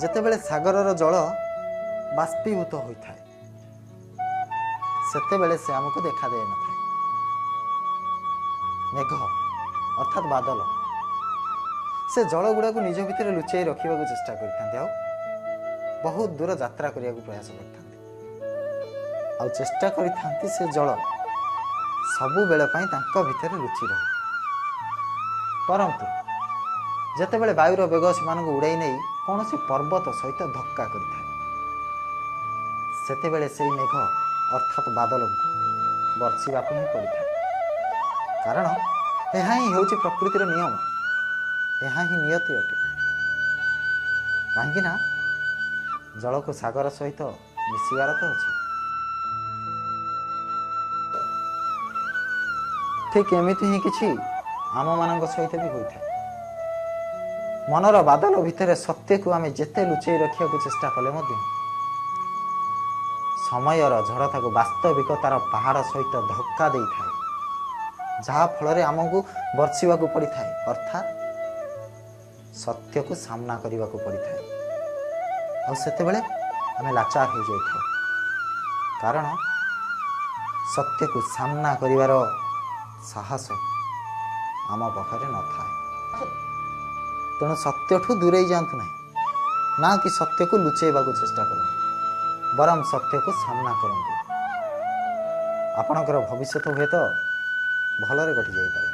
ଯେତେବେଳେ ସାଗରର ଜଳ ବାଷ୍ପୀଭୂତ ହୋଇଥାଏ ସେତେବେଳେ ସେ ଆମକୁ ଦେଖା ଦେଇନଥାଏ। ମେଘ ଅର୍ଥାତ୍ ବାଦଲ ସେ ଜଳ ଗୁଡ଼ାକୁ ନିଜ ଭିତରେ ଲୁଚାଇ ରଖିବାକୁ ଚେଷ୍ଟା କରିଥାନ୍ତି ଆଉ ବହୁତ ଦୂର ଯାତ୍ରା କରିବାକୁ ପ୍ରୟାସ କରିଥାନ୍ତି ଆଉ ଚେଷ୍ଟା କରିଥାନ୍ତି ସେ ଜଳ ସବୁବେଳ ପାଇଁ ତାଙ୍କ ଭିତରେ ଲୁଚି ରହୁ। ପରନ୍ତୁ ଯେତେବେଳେ ବାୟୁର ବେଗ ସେମାନଙ୍କୁ ଉଡ଼ାଇ ନେଇ କୌଣସି ପର୍ବତ ସହିତ ଧକ୍କା କରିଥାଏ ସେତେବେଳେ ସେହି ମେଘ ଅର୍ଥାତ୍ ବାଦଲକୁ ବର୍ଷିବାକୁ ହିଁ ପଡ଼ିଥାଏ। କାରଣ ଏହା ହିଁ ହେଉଛି ପ୍ରକୃତିର ନିୟମ, ଏହା ହିଁ ନିୟତି ଅଟେ। କାହିଁକି ନା ଜଳକୁ ସାଗର ସହିତ ମିଶିବାର ତ ଅଛି। ଠିକ୍ ଏମିତି ହିଁ କିଛି ଆମମାନଙ୍କ ସହିତ ବି ହୋଇଥାଏ। ମନର ବାଦଲ ଭିତରେ ସତ୍ୟକୁ ଆମେ ଯେତେ ଲୁଚାଇ ରଖିବାକୁ ଚେଷ୍ଟା କଲେ ମଧ୍ୟ ସମୟର ଝଡ଼ ତାକୁ ବାସ୍ତବିକତାର ପାହାଡ଼ ସହିତ ଧକ୍କା ଦେଇଥାଏ, ଯାହା ଫଳରେ ଆମକୁ ବର୍ଷିବାକୁ ପଡ଼ିଥାଏ, ଅର୍ଥାତ୍ ସତ୍ୟକୁ ସାମ୍ନା କରିବାକୁ ପଡ଼ିଥାଏ। ଆଉ ସେତେବେଳେ ଆମେ ଲାଚାର ହୋଇଯାଇଥାଉ, କାରଣ ସତ୍ୟକୁ ସାମ୍ନା କରିବାର ସାହସ ଆମ ପାଖରେ ନଥାଏ। ତେଣୁ ସତ୍ୟଠୁ ଦୂରେଇ ଯାଆନ୍ତୁ ନାହିଁ, ନା କି ସତ୍ୟକୁ ଲୁଚାଇବାକୁ ଚେଷ୍ଟା କରନ୍ତୁ, ବରଂ ସତ୍ୟକୁ ସାମ୍ନା କରନ୍ତୁ। ଆପଣଙ୍କର ଭବିଷ୍ୟତ ହୁଏତ ଭଲରେ କଟିଯାଇପାରେ।